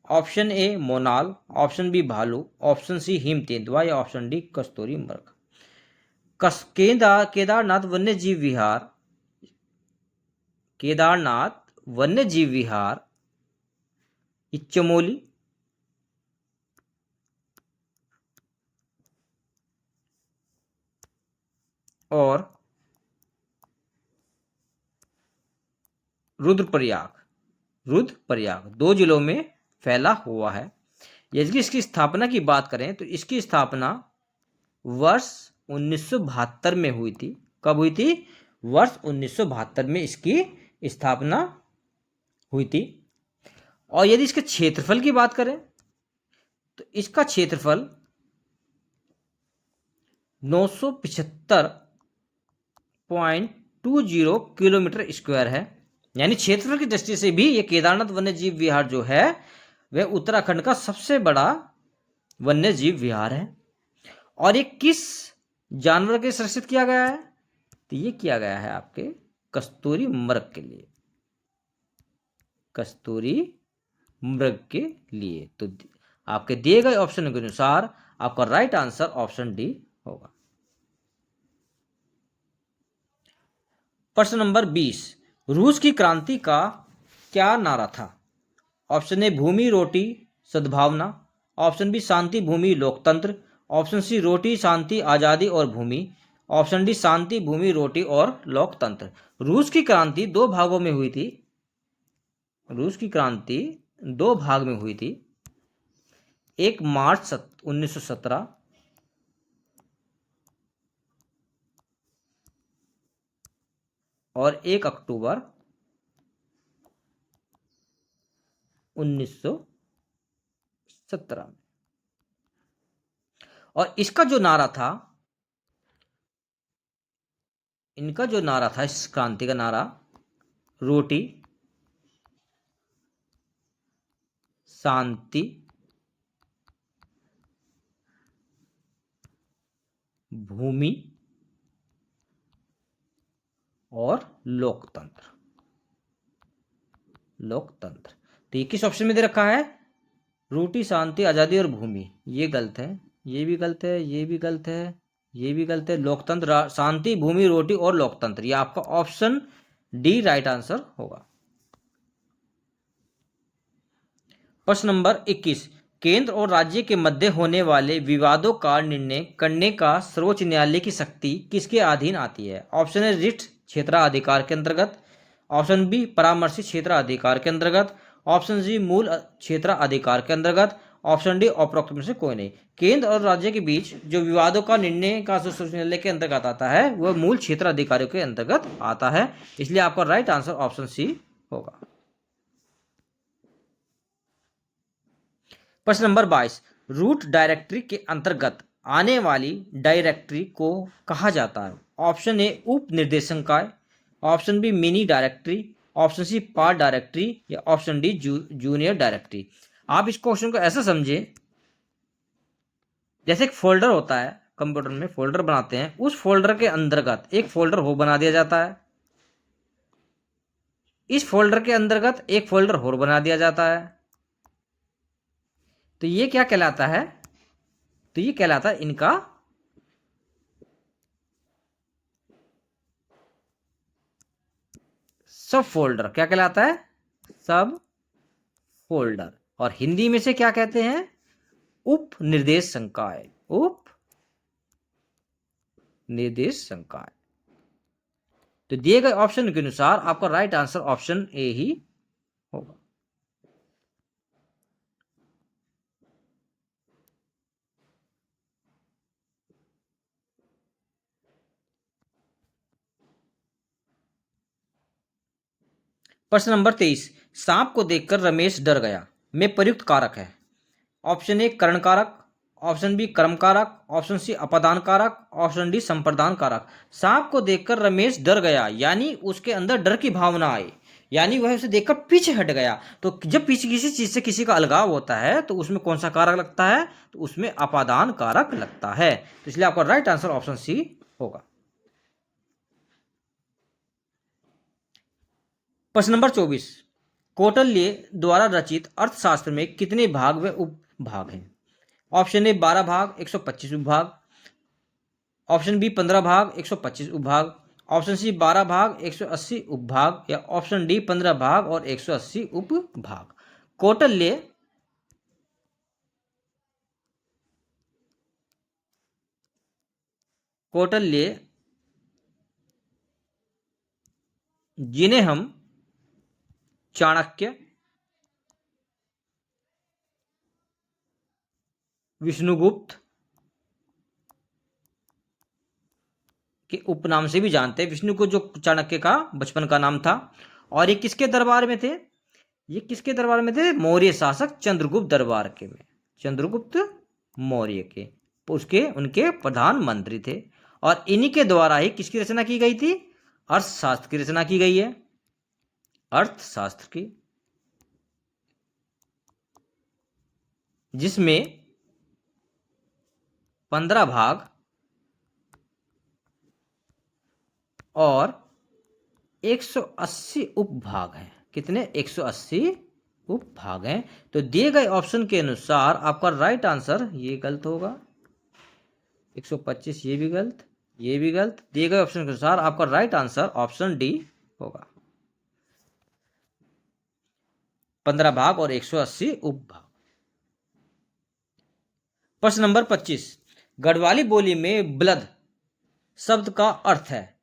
ऑप्शन ए मोनाल, ऑप्शन बी भालू, ऑप्शन सी हिम तेंदुआ या ऑप्शन डी कस्तूरी मृग। केदारनाथ वन्य जीव विहार, केदारनाथ वन्य जीव विहार चमोली, और रुद्रप्रयाग दो जिलों में फैला हुआ है। यदि इसकी स्थापना की बात करें तो इसकी स्थापना वर्ष 1972 में हुई थी। कब हुई थी, वर्ष 1972 में इसकी स्थापना हुई थी। और यदि इसके क्षेत्रफल की बात करें तो इसका क्षेत्रफल 975.20 किलोमीटर स्क्वायर है। यानी क्षेत्रफल की दृष्टि से भी ये केदारनाथ वन्य जीव विहार जो है वह उत्तराखंड का सबसे बड़ा वन्य जीव विहार है। और ये किस जानवर के संरक्षित किया गया है, तो ये किया गया है आपके कस्तूरी मृग के लिए, कस्तूरी मृग के लिए। तो आपके दिए गए ऑप्शन के अनुसार आपका राइट आंसर ऑप्शन डी होगा। प्रश्न नंबर 20, रूस की क्रांति का क्या नारा था। ऑप्शन ए भूमि रोटी सद्भावना, ऑप्शन बी शांति भूमि लोकतंत्र, ऑप्शन सी रोटी शांति आजादी और भूमि, ऑप्शन डी शांति भूमि रोटी और लोकतंत्र। रूस की क्रांति दो भागों में हुई थी, रूस की क्रांति दो भाग में हुई थी। एक मार्च 1917 और 1 अक्टूबर 1917 में। और इसका जो नारा था, इनका जो नारा था, इस क्रांति का नारा, रोटी शांति भूमि और लोकतंत्र। लोकतंत्र, तो ये किस ऑप्शन में दे रखा है? रोटी शांति आजादी और भूमि। ये गलत है, ये भी गलत है, ये भी गलत है, ये भी गलत है। लोकतंत्र, शांति भूमि रोटी और लोकतंत्र, ये आपका ऑप्शन डी राइट आंसर होगा। प्रश्न नंबर 21, केंद्र और राज्य के मध्य होने वाले विवादों का निर्णय करने का सर्वोच्च न्यायालय की शक्ति किसके अधीन आती है? ऑप्शन है रिट क्षेत्राधिकार के अंतर्गत, ऑप्शन बी परामर्शी क्षेत्राधिकार के अंतर्गत, ऑप्शन सी मूल क्षेत्राधिकार के अंतर्गत, ऑप्शन डी उपरोक्त में से कोई नहीं। केंद्र और राज्य के बीच जो विवादों का निर्णय का सर्वोच्च न्यायालय के अंतर्गत आता है वह मूल क्षेत्राधिकारियों के अंतर्गत आता है, इसलिए आपका राइट आंसर ऑप्शन सी होगा। प्रश्न नंबर 22, रूट डायरेक्टरी के अंतर्गत आने वाली डायरेक्टरी को कहा जाता है? ऑप्शन ए उप निर्देशांकाय, option B mini directory, option C part directory या ऑप्शन डी जूनियर डायरेक्टरी। आप इस क्वेश्चन को ऐसा समझे जैसे एक फोल्डर होता है, कंप्यूटर में फोल्डर बनाते हैं, उस फोल्डर के अंतर्गत एक फोल्डर हो बना दिया जाता है, इस फोल्डर के अंतर्गत एक फोल्डर और बना दिया जाता है, तो ये क्या कहलाता है? तो ये कहलाता है इनका सब फोल्डर। क्या कहलाता है? सब फोल्डर। और हिंदी में से क्या कहते हैं? उप निर्देश संकाय। उप निर्देश संकाय। तो दिए गए ऑप्शन के अनुसार आपका राइट आंसर ऑप्शन ए ही होगा। प्रश्न नंबर 23, सांप को देखकर रमेश डर गया में प्रयुक्त कारक है? ऑप्शन ए करण कारक, ऑप्शन बी कर्म कारक, ऑप्शन सी अपादान कारक, ऑप्शन डी संप्रदान कारक। सांप को देखकर रमेश डर गया यानी उसके अंदर डर की भावना आई, यानी वह उसे देखकर पीछे हट गया। तो जब पीछे किसी चीज से किसी का अलगाव होता है तो उसमें कौन सा कारक लगता है? तो उसमें अपादान कारक लगता है, तो इसलिए आपका राइट आंसर ऑप्शन सी होगा। प्रश्न नंबर 24, कौटिल्य द्वारा रचित अर्थशास्त्र में कितने भाग व उपभाग हैं? ऑप्शन ए 12 भाग 125 उपभाग, ऑप्शन बी 15 भाग 125 उपभाग, ऑप्शन सी 12 भाग 180 उपभाग या ऑप्शन डी 15 भाग और 180 उपभाग। कौटिल्य कौटिल्य जिन्हें हम चाणक्य, विष्णुगुप्त के उपनाम से भी जानते हैं। विष्णु को जो चाणक्य का बचपन का नाम था। और ये किसके दरबार में थे? ये किसके दरबार में थे? मौर्य शासक चंद्रगुप्त दरबार के में, चंद्रगुप्त मौर्य के, उसके उनके प्रधानमंत्री थे। और इन्हीं के द्वारा ही किसकी रचना की गई थी? अर्थशास्त्र की रचना की गई है, अर्थशास्त्र की, जिसमें 15 भाग और 180 उपभाग हैं। कितने? 180 उपभाग हैं। तो दिए गए ऑप्शन के अनुसार आपका राइट आंसर ये गलत होगा, 125 ये भी गलत, ये भी गलत। दिए गए ऑप्शन के अनुसार आपका राइट आंसर ऑप्शन डी होगा, 15 भाग और 180 उपभाग। प्रश्न नंबर 25, गढ़वाली बोली में ब्लद शब्द का अर्थ है?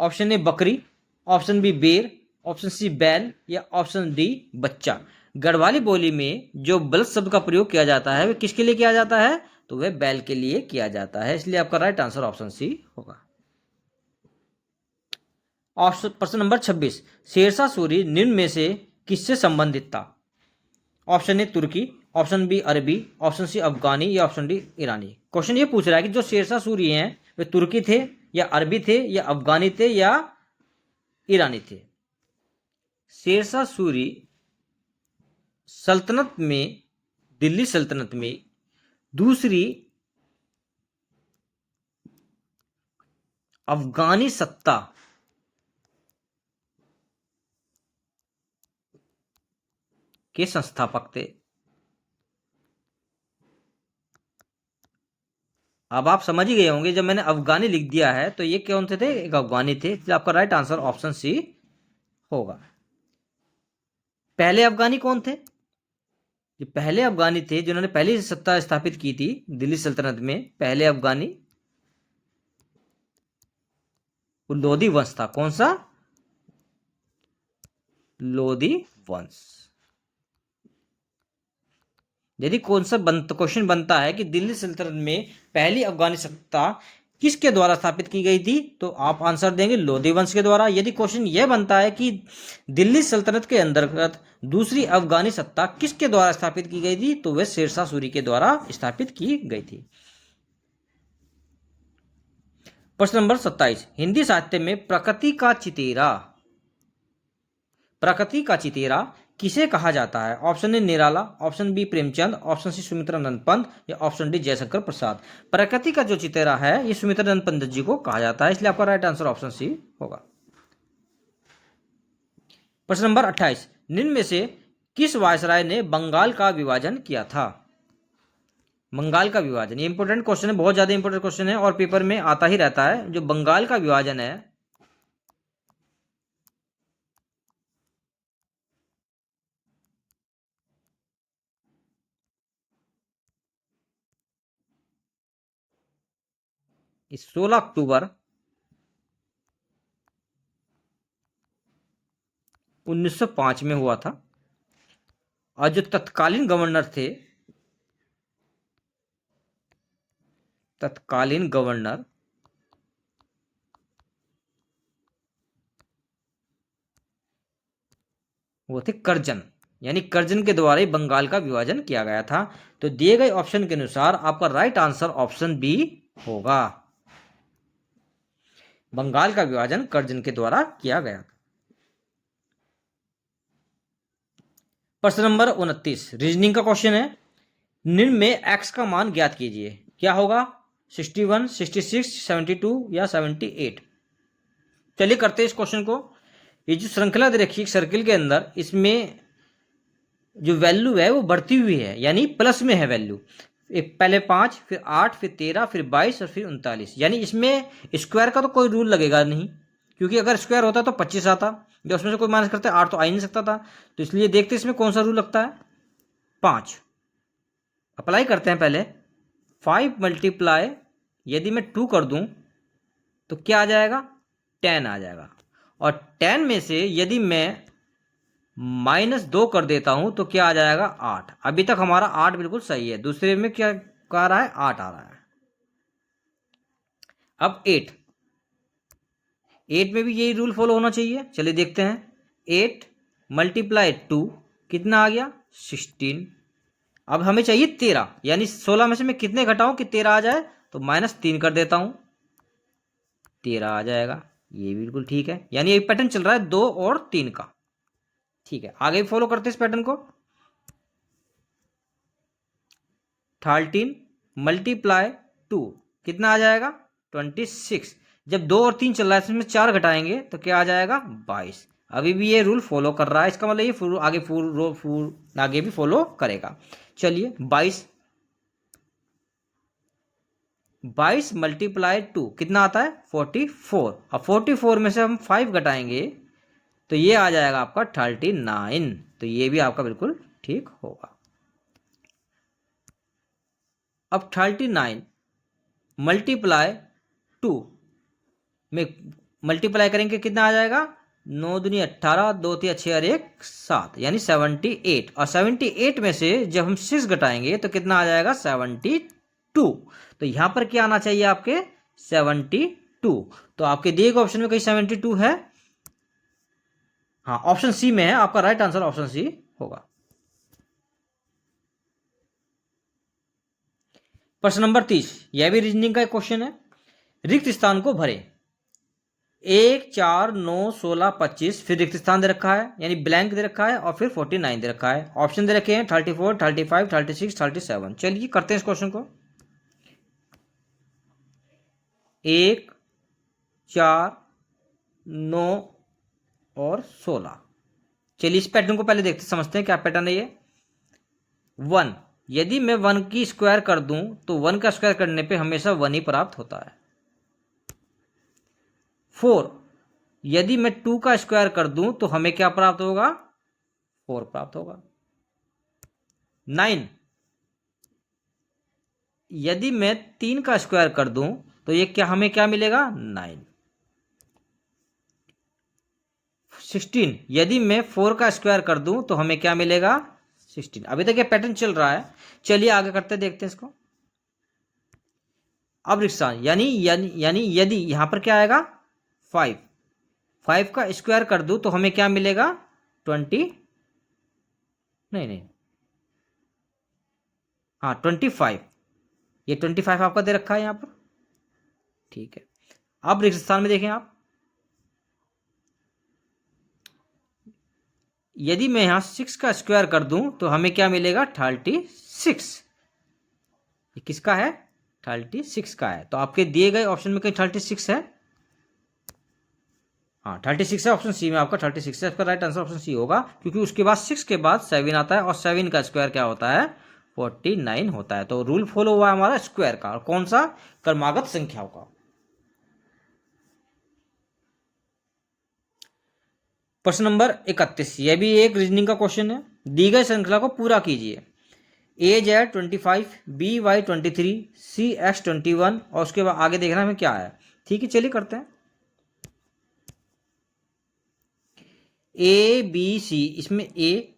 ऑप्शन ए बकरी, ऑप्शन बी बेर, ऑप्शन सी बैल या ऑप्शन डी बच्चा। गढ़वाली बोली में जो बलद शब्द का प्रयोग किया जाता है वह किसके लिए किया जाता है? तो वह बैल के लिए किया जाता है, इसलिए आपका राइट आंसर ऑप्शन सी होगा। प्रश्न नंबर 26, शेरशाह सूरी निम्न में से किससे संबंधित था? ऑप्शन ए तुर्की, ऑप्शन बी अरबी, ऑप्शन सी अफगानी या ऑप्शन डी ईरानी। क्वेश्चन ये पूछ रहा है कि जो शेरशाह सूरी हैं वे तुर्की थे या अरबी थे या अफगानी थे या ईरानी थे। शेरशाह सूरी सल्तनत में, दिल्ली सल्तनत में दूसरी अफगानी सत्ता के संस्थापक थे। अब आप समझ ही गए होंगे, जब मैंने अफगानी लिख दिया है तो ये कौन से थे, एक अफगानी थे। तो आपका राइट आंसर ऑप्शन सी होगा। पहले अफगानी कौन थे? जो पहले अफगानी थे जिन्होंने पहली सत्ता स्थापित की थी दिल्ली सल्तनत में, पहले अफगानी वो लोधी वंश था। कौन सा? लोधी वंश। यदि क्वेश्चन बनता है कि दिल्ली सल्तनत में पहली अफगानी सत्ता किसके द्वारा स्थापित की गई थी, तो आप आंसर देंगे लोधी वंश के द्वारा। यदि क्वेश्चन यह बनता है कि दिल्ली सल्तनत के अंतर्गत दूसरी अफगानी सत्ता किसके द्वारा स्थापित की गई थी, तो वह शेरशाह सूरी के द्वारा स्थापित की गई थी। प्रश्न नंबर 27, हिंदी साहित्य में प्रकृति का चितेरा किसे कहा जाता है? Option A Nirala, option B Premchand, option C Sumitranand Pant या ऑप्शन डी जयशंकर प्रसाद। प्रकृति का जो चितेरा है ये सुमित्रानंद पंत जी को कहा जाता है, इसलिए आपका राइट आंसर ऑप्शन सी होगा। प्रश्न नंबर 28, निम्न में से किस वायसराय ने बंगाल का विभाजन किया था? बंगाल का विभाजन, ये इंपॉर्टेंट क्वेश्चन है, बहुत ज्यादा इंपॉर्टेंट क्वेश्चन है और पेपर में आता ही रहता है। जो बंगाल का विभाजन है, इस 16 अक्टूबर 1905 में हुआ था। और जो तत्कालीन गवर्नर थे, तत्कालीन गवर्नर वो थे कर्जन, यानी कर्जन के द्वारा ही बंगाल का विभाजन किया गया था। तो दिए गए ऑप्शन के अनुसार आपका राइट आंसर ऑप्शन बी होगा। बंगाल का विभाजन कर्जन के द्वारा किया गया था। प्रश्न नंबर 29, रीजनिंग का क्वेश्चन है। निम्न में x का मान ज्ञात कीजिए। क्या होगा? 61, 66, 72 या 78? चलिए करते हैं इस क्वेश्चन को। ये जो श्रृंखला दे रखी है सर्किल के अंदर, इसमें जो वैल्यू है वो बढ़ती हुई है, यानी प्लस में है वैल्यू। पहले 5, फिर 8, फिर 13, फिर 22 और फिर 39। यानी इसमें स्क्वायर का तो कोई रूल लगेगा नहीं, क्योंकि अगर स्क्वायर होता तो 25 आता, जब उसमें से कोई माइनस करते 8 तो आ ही नहीं सकता था। तो इसलिए देखते इसमें कौन सा रूल लगता है। 5 अप्लाई करते हैं पहले। 5 मल्टीप्लाई, यदि मैं 2 कर दूं तो क्या आ जाएगा? 10 आ जाएगा। और 10 में से यदि मैं -2 कर देता हूं तो क्या आ जाएगा? 8। अभी तक हमारा 8 बिल्कुल सही है। दूसरे में क्या आ रहा है? 8 आ रहा है। अब 8 में भी यही रूल फॉलो होना चाहिए। चलिए देखते हैं। 8 मल्टीप्लाई 2 कितना आ गया? 16। अब हमें चाहिए 13, यानी 16 में से मैं कितने घटाऊं कि 13 आ जाए? तो -3 कर देता हूं, 13 आ जाएगा। ये बिल्कुल ठीक है, यानी ये पैटर्न चल रहा है 2 और 3 का। ठीक है, आगे फॉलो करते हैं इस पैटर्न को। 13 मल्टीप्लाई 2 कितना आ जाएगा? 26। जब 2 और 3 चल रहा है, इसमें 4 घटाएंगे तो क्या आ जाएगा? 22। अभी भी ये रूल फॉलो कर रहा है, इसका मतलब ये आगे भी फॉलो करेगा। चलिए 22 मल्टीप्लाई 2 कितना आता है? 44। अब 44 में से हम 5 घटाएंगे तो ये आ जाएगा आपका 39। तो ये भी आपका बिल्कुल ठीक होगा। अब 39 मल्टीप्लाई 2 में मल्टीप्लाई करेंगे कितना आ जाएगा? 9 दूनी 18, 2 3 6 और 1 7, यानी 78। और 78 में से जब हम 6 घटाएंगे तो कितना आ जाएगा? 72। तो यहां पर क्या आना चाहिए आपके? 72। तो आपके दिए गए ऑप्शन में कहीं 72 है? हाँ, ऑप्शन सी में है। आपका राइट आंसर ऑप्शन सी होगा। प्रश्न नंबर 30, यह भी रीजनिंग का एक क्वेश्चन है। रिक्त स्थान को भरे। 1, 4, 9, 16, 25, फिर रिक्त स्थान दे रखा है यानी ब्लैंक दे रखा है, और फिर 49 दे रखा है। ऑप्शन दे रखे हैं 34, 35, 36, 37। चलिए करते हैं इस क्वेश्चन को। 1, 4, 9 और 16। चलिए इस पैटर्न को पहले देखते समझते हैं क्या पैटर्न है ये। 1, यदि मैं 1 की स्क्वायर कर दूं तो 1 का स्क्वायर करने पे हमेशा 1 ही प्राप्त होता है। 4, यदि मैं 2 का स्क्वायर कर दूं तो हमें क्या प्राप्त होगा? 4 प्राप्त होगा। 9, यदि मैं 3 का स्क्वायर कर दूं तो ये क्या हमें क्या मिलेगा? 9। 16, यदि मैं 4 का स्क्वायर कर दूं तो हमें क्या मिलेगा? 16। अभी तक ये पैटर्न चल रहा है, चलिए आगे करते देखते हैं इसको। अब रिक्शा यानी यानी यानी यदि यहां पर क्या आएगा? 5। 5 का स्क्वायर कर दूं तो हमें क्या मिलेगा? 20, नहीं, हाँ 25। ये 25 आपका दे रखा है यहां पर, ठीक है। अब रिक्त स्थान में देखें आप, यदि मैं यहां 6 का स्क्वायर कर दूं तो हमें क्या मिलेगा? 36। ये किसका है? 36 का है। तो आपके दिए गए ऑप्शन में कहीं 36 है? हाँ 36 है, ऑप्शन सी में आपका 36 है। इसका राइट आंसर ऑप्शन सी होगा, क्योंकि उसके बाद 6 के बाद 7 आता है, और 7 का स्क्वायर क्या होता है? 49 होता है। तो रूल फॉलो हुआ हमारा स्क्वायर का, और कौन सा? क्रमागत संख्याओं का। प्रश्न नंबर 31, यह भी एक रीजनिंग का क्वेश्चन है। दी गई श्रृंखला को पूरा कीजिए। ए जेड 25, बी वाई 23, सी एक्स 21, और उसके बाद आगे देखना हमें क्या है। ठीक है, चलिए करते हैं। ए बी सी, इसमें ए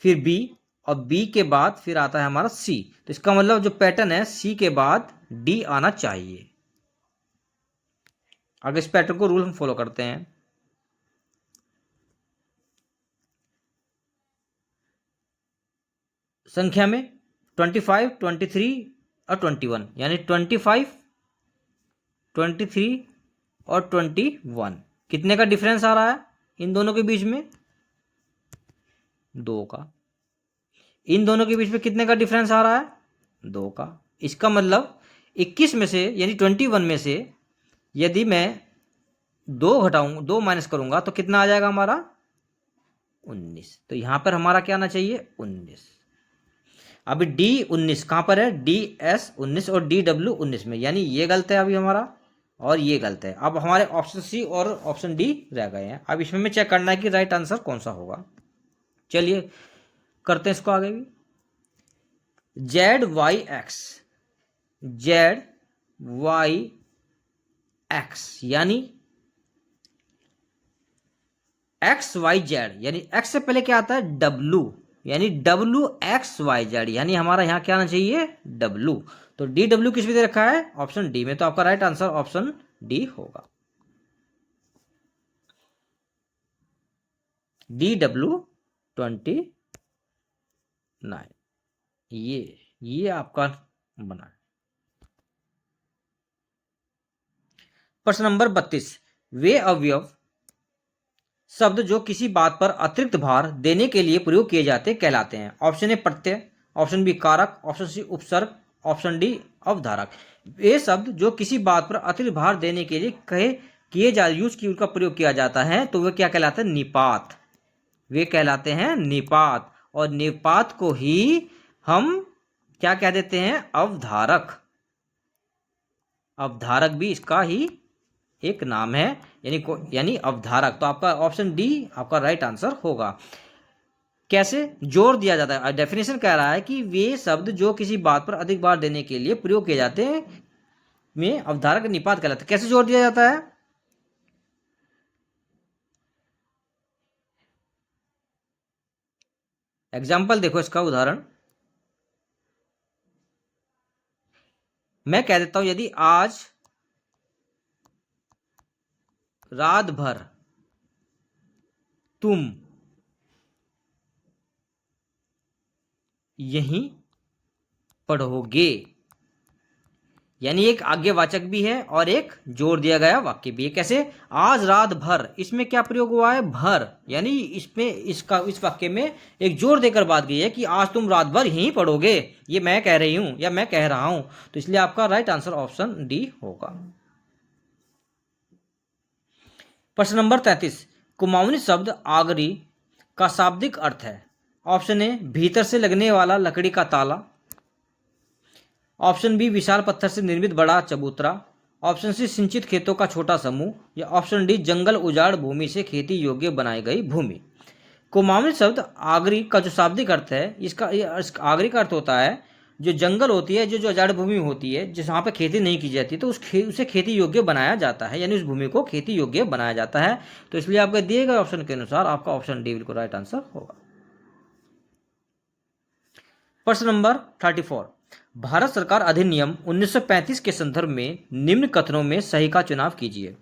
फिर बी, और बी के बाद फिर आता है हमारा सी। तो इसका मतलब जो पैटर्न है, सी के बाद डी आना चाहिए। अगर इस पैटर्न को रूल हम फॉलो करते हैं, संख्या में 25, 23 और 21, यानी 25, 23 और 21, कितने का डिफरेंस आ रहा है इन दोनों के बीच में? 2 का। इन दोनों के बीच में कितने का डिफरेंस आ रहा है? 2 का। इसका मतलब 21 में से यानी 21 में से यदि मैं 2 घटाऊं, 2 माइनस करूंगा तो कितना आ जाएगा हमारा? 19। तो यहां पर हमारा क्या आना चाहिए? 19। अभी डी 19 कहां पर है? डी एस 19 और डी डब्ल्यू 19 में, यानी ये गलत है अभी हमारा, और ये गलत है। अब हमारे ऑप्शन सी और ऑप्शन डी रह गए हैं। अब इसमें चेक करना है कि राइट आंसर कौन सा होगा। चलिए करते हैं इसको आगे भी। Z Y X, Z Y X यानी एक्स वाई जेड, यानी एक्स से पहले क्या आता है? डब्लू, यानी डब्लू एक्स वाई जेड, यानी हमारा यहां क्या आना चाहिए? डब्लू। तो डी डब्ल्यू किस में दे रखा है? ऑप्शन डी में। तो आपका राइट आंसर ऑप्शन डी होगा, डी डब्ल्यू 29। ये आपका बना। प्रश्न नंबर 32, वे अवयव शब्द जो किसी बात पर अतिरिक्त भार देने के लिए प्रयोग किए जाते कहलाते हैं। Option A Pratyaya, option B कारक, ऑप्शन सी उपसर्ग, ऑप्शन डी अवधारक। ये शब्द जो किसी बात पर अतिरिक्त भार देने के लिए किए जा यूज की उनका प्रयोग किया जाता है तो वे क्या कहलाते हैं? निपात। वे कहलाते हैं निपात, और निपात को ही हम क्या कह देते हैं? अवधारक। अवधारक भी इसका ही एक नाम है, यानी अवधारक। तो आपका ऑप्शन डी आपका राइट आंसर होगा। कैसे जोर दिया जाता है? डेफिनेशन कह रहा है कि वे शब्द जो किसी बात पर अधिक बार देने के लिए प्रयोग किए जाते हैं में अवधारक निपात कहलाते हैं। कैसे जोर दिया जाता है? एग्जाम्पल देखो इसका उदाहरण मैं कह देता हूं, यदि आज रात भर तुम यहीं पढ़ोगे, यानी एक आज्ञावाचक भी है और एक जोर दिया गया वाक्य भी है। कैसे? आज रात भर, इसमें क्या प्रयोग हुआ है? भर, यानी इसमें इस वाक्य में एक जोर देकर बात गई है कि आज तुम रात भर यहीं पढ़ोगे, ये मैं कह रही हूं या मैं कह रहा हूं। तो इसलिए आपका राइट आंसर ऑप्शन डी होगा। प्रश्न नंबर 33, कुमाऊनी शब्द आगरी का शाब्दिक अर्थ है। ऑप्शन ए भीतर से लगने वाला लकड़ी का ताला, ऑप्शन बी विशाल पत्थर से निर्मित बड़ा चबूतरा, ऑप्शन सी सिंचित खेतों का छोटा समूह, या ऑप्शन डी जंगल उजाड़ भूमि से खेती योग्य बनाई गई भूमि। कुमाऊनी शब्द आगरी का जो शाब्दिक अर्थ है, इसका आगरी का अर्थ होता है जो जंगल होती है, जो उजाड़ भूमि होती है, जिस वहाँ पे खेती नहीं की जाती, तो उसे खेती योग्य बनाया जाता है, यानी उस भूमि को खेती योग्य बनाया जाता है। तो इसलिए आपके दिए गए ऑप्शन के अनुसार आपका ऑप्शन डी बिल्कुल राइट आंसर होगा। प्रश्न नंबर 34, भारत सरकार अधिनियम 1935 के संदर्भ में निम्न कथनों में सही का चुनाव कीजिए।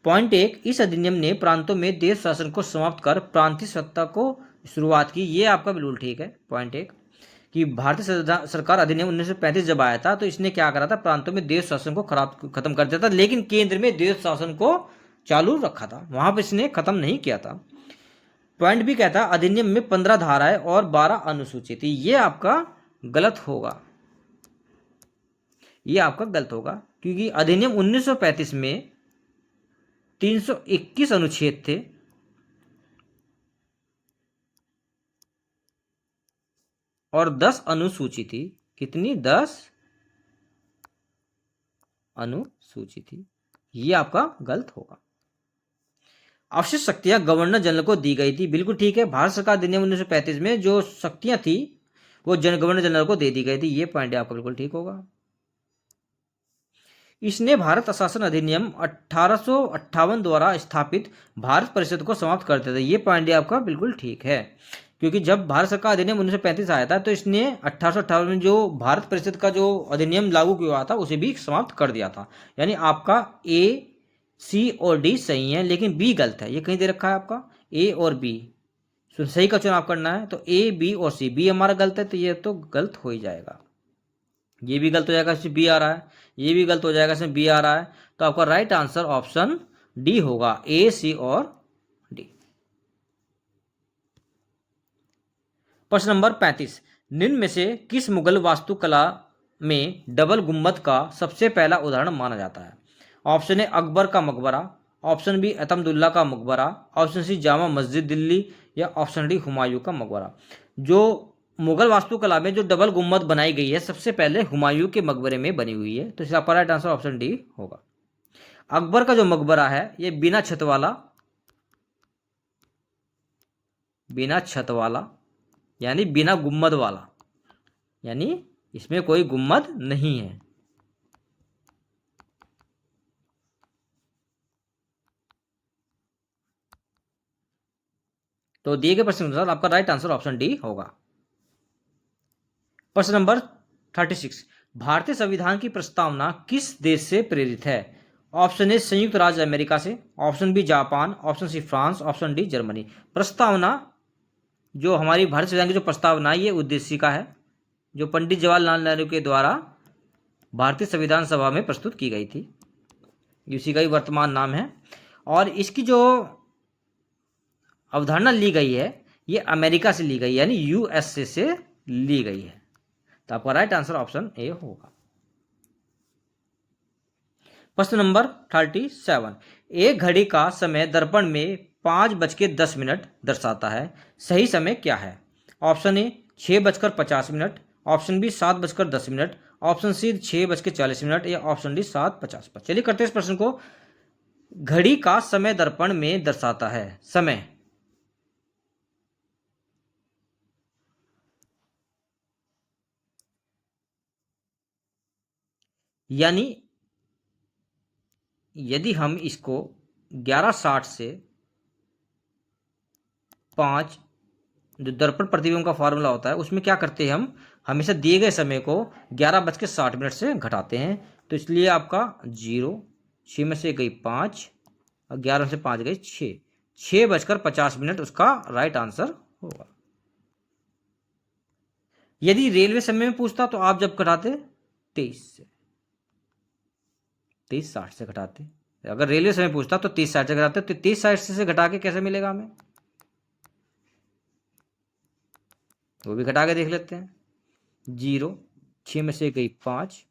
पॉइंट 1, इस अधिनियम ने प्रांतों में देश शासन को समाप्त कर प्रांतीय सत्ता को शुरुआत की। ये आपका बिल्कुल ठीक है। पॉइंट 1 कि भारतीय सरकार अधिनियम 1935 जब आया था तो इसने क्या करा था? प्रांतों में देश शासन को खत्म कर दिया था, लेकिन केंद्र में देश शासन को चालू रखा था, वहां पर इसने खत्म नहीं किया था। पॉइंट बी कहता है अधिनियम में 15 धाराएं और 12 अनुसूची थी। ये आपका गलत होगा, ये आपका गलत होगा, क्योंकि अधिनियम 1935 में 321 अनुच्छेद थे और 10 अनुसूची थी। कितनी? 10 अनुसूची थी। ये आपका गलत होगा। आवश्यक शक्तियां गवर्नर जनरल को दी गई थी। बिल्कुल ठीक है। भारत सरकार अधिनियम 1935 में जो शक्तियां थी वो गवर्नर जनरल को दे दी गई थी। ये पॉइंट आपका बिल्कुल ठीक होगा। इसने भारत शासन अधिनियम 1858 द्वारा स्थापित भारत परिषद को समाप्त कर दिया था। ये पॉइंट आपका बिल्कुल ठीक है, क्योंकि जब भारत सरकार अधिनियम 1935 आया था तो इसने 1858 में जो भारत परिषद का जो अधिनियम लागू किया था उसे भी समाप्त कर दिया था। यानी आपका ए, सी और डी सही है, लेकिन बी गलत है। ये कहीं दे रखा है आपका ए और बी, सही का चुनाव करना है। तो ए, बी और सी, बी हमारा गलत है तो ये तो गलत हो ही जाएगा। ये भी गलत हो जाएगा, इसमें बी आ रहा है। ये भी गलत हो जाएगा, इसमें बी आ रहा है। तो आपका राइट आंसर ऑप्शन डी होगा, ए, सी और डी। प्रश्न नंबर 35, निम्न में से किस मुगल वास्तुकला में डबल गुम्बद का सबसे पहला उदाहरण माना जाता है? ऑप्शन ए अकबर का मकबरा, ऑप्शन बी अतमदुल्ला का मकबरा, ऑप्शन सी जामा मस्जिद दिल्ली, या ऑप्शन डी हुमायूं का मकबरा। जो मुगल वास्तुकला में जो डबल गुम्बद बनाई गई है सबसे पहले हुमायूं के मकबरे में बनी हुई है। तो इसका आपका राइट आंसर ऑप्शन डी होगा। अकबर का जो मकबरा है ये बिना छत वाला यानी बिना गुम्बद वाला, यानी इसमें कोई गुम्बद नहीं है। तो दिए गए प्रश्न के अनुसार आपका राइट आंसर ऑप्शन डी होगा। प्रश्न नंबर 36, भारतीय संविधान की प्रस्तावना किस देश से प्रेरित है? ऑप्शन ए संयुक्त राज्य अमेरिका से, option B Japan, option C France, option D Germany. प्रस्तावना जो हमारी भारत संविधान की जो प्रस्तावना है ये उद्देश्य का है, जो पंडित जवाहरलाल नेहरू के द्वारा भारतीय संविधान सभा में प्रस्तुत की गई थी, इसी का ही वर्तमान नाम है। और इसकी जो अवधारणा ली गई है ये अमेरिका से ली गई, यानी यूएसए से ली गई है। तो आपका राइट आंसर ऑप्शन ए होगा। प्रश्न नंबर 37, एक घड़ी का समय दर्पण में 5:10 दर्शाता है, सही समय क्या है? Option A 6:50, option B 7:10, option C 6:40, या ऑप्शन डी 7:50। चलिए करते हैं इस प्रश्न को। घड़ी का समय दर्पण में दर्शाता है समय, यानी यदि हम इसको 11:60 से 5 जो दर्पण प्रतिबिंब का फॉर्मूला होता है उसमें क्या करते हैं, हम हमेशा दिए गए समय को 11:60 से घटाते हैं। तो इसलिए आपका 0, 6 में से गई 5 और 11 में से 5 गई 6, 6:50 उसका राइट आंसर होगा। यदि रेलवे समय में पूछता तो आप जब घटाते 23 60 से घटाते। अगर रेलवे समय पूछता तो 30 60 से घटाते, तो 30 60 से घटा के कैसे मिलेगा हमें, वो भी घटा के देख लेते हैं। 0, 6 में से गई 5,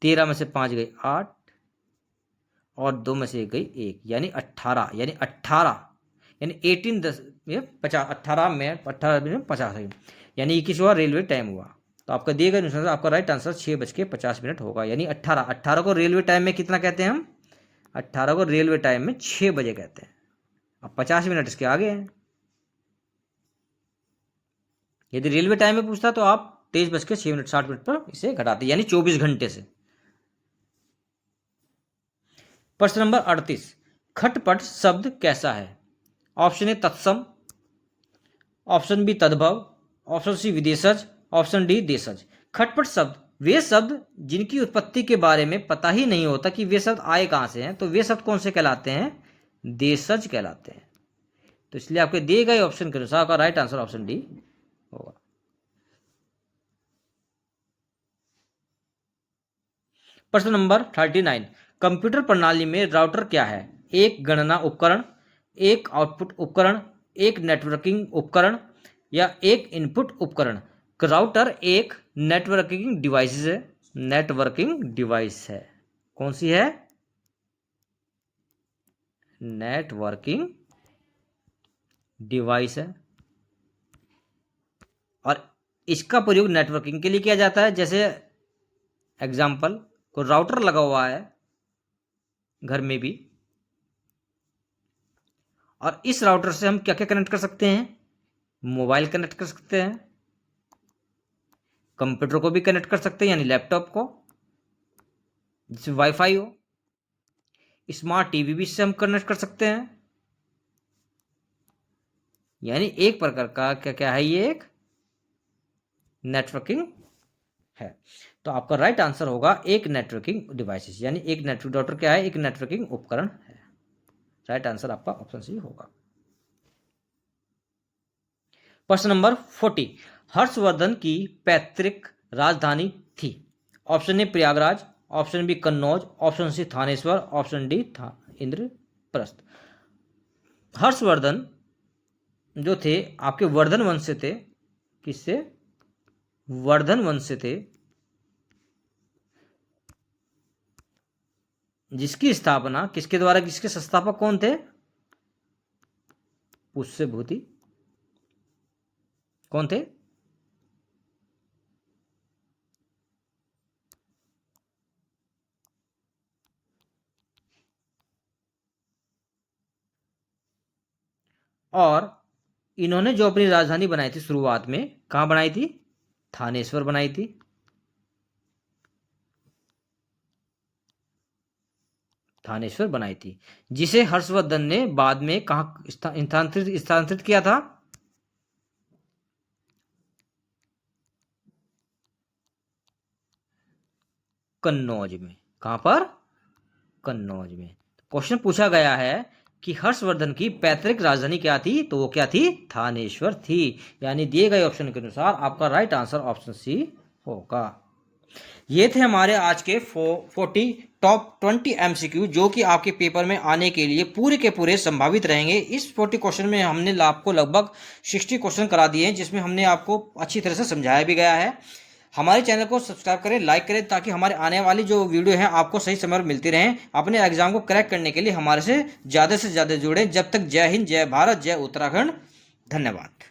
13 में से 5 गई 8 और 2 में से गई 1, यानी 18, यानी 18 10 50, 18 में 50, यानी 21 हुआ, रेलवे टाइम हुआ। तो आपका दिए गए अनुसार आपका राइट आंसर 6:50 होगा, यानी 18 को रेलवे टाइम में कितना कहते हैं हम, 18 को रेलवे टाइम में 6 बजे कहते हैं। अब 50 मिनट इसके आगे हैं। यदि रेलवे टाइम में पूछता तो आप 23:06 पर इसे घटाते, यानी 24 घंटे से। प्रश्न नंबर 38, खटपट शब्द कैसा है? ऑप्शन ए तत्सम, ऑप्शन बी तद्भव, ऑप्शन सी विदेशज, ऑप्शन डी देशज। खटपट शब्द वे शब्द जिनकी उत्पत्ति के बारे में पता ही नहीं होता कि वे शब्द आए कहां से हैं, तो वे शब्द कौन से कहलाते हैं, देशज कहलाते हैं। तो इसलिए आपके दिए गए ऑप्शन के अनुसार आपका राइट आंसर ऑप्शन डी होगा। प्रश्न नंबर 39, कंप्यूटर प्रणाली में राउटर क्या है? एक गणना उपकरण, एक आउटपुट उपकरण, एक नेटवर्किंग उपकरण या एक इनपुट उपकरण। राउटर एक नेटवर्किंग डिवाइस है, नेटवर्किंग डिवाइस है। कौन सी है? नेटवर्किंग डिवाइस है। और इसका प्रयोग नेटवर्किंग के लिए किया जाता है। जैसे एग्जाम्पल, को राउटर लगा हुआ है घर में भी, और इस राउटर से हम क्या क्या कनेक्ट कर सकते हैं, मोबाइल कनेक्ट कर सकते हैं, कंप्यूटर को भी कनेक्ट कर सकते हैं यानी लैपटॉप को जिसमें वाईफाई हो, स्मार्ट टीवी भी इससे हम कनेक्ट कर सकते हैं। यानी एक प्रकार का क्या क्या है, ये एक नेटवर्किंग है। तो आपका राइट आंसर होगा एक नेटवर्किंग डिवाइसेस, यानी एक नेटवर्क राउटर क्या है, एक नेटवर्किंग उपकरण है। राइट आंसर आपका ऑप्शन सी होगा। प्रश्न नंबर 40, हर्षवर्धन की पैतृक राजधानी थी? Option A Prayagraj, option B Kannauj, option C Thaneshwar, option D Indraprastha. Harshvardhan जो थे आपके वर्धन वंश से थे। किससे? वर्धन वंश से थे, जिसकी स्थापना किसके द्वारा, किसके संस्थापक कौन थे? पुष्यभूति। कौन थे? और इन्होंने जो अपनी राजधानी बनाई थी शुरुआत में, कहां बनाई थी? थानेश्वर बनाई थी। थानेश्वर बनाई थी, जिसे हर्षवर्धन ने बाद में कहां स्थानांतरित किया था? कन्नौज में। कहां पर? कन्नौज में। क्वेश्चन पूछा गया है कि हर्षवर्धन की पैतृक राजधानी क्या थी, तो वो क्या थी? थानेश्वर थी। यानी दिए गए ऑप्शन के अनुसार आपका राइट आंसर ऑप्शन सी होगा। ये थे हमारे आज के 40 टॉप 20 MCQ, जो कि आपके पेपर में आने के लिए पूरे के पूरे संभावित रहेंगे। इस 40 क्वेश्चन में हमने आपको लगभग 60 क्वेश्चन करा दिए हैं, जिसमें हमने आपको अच्छी तरह से समझाया भी गया है। हमारे चैनल को सब्सक्राइब करें, लाइक करें, ताकि हमारे आने वाली जो वीडियो है आपको सही समय पर मिलती रहें। अपने एग्जाम को क्रैक करने के लिए हमारे से ज़्यादा जुड़ें। जब तक जय हिंद, जय भारत, जय उत्तराखंड। धन्यवाद।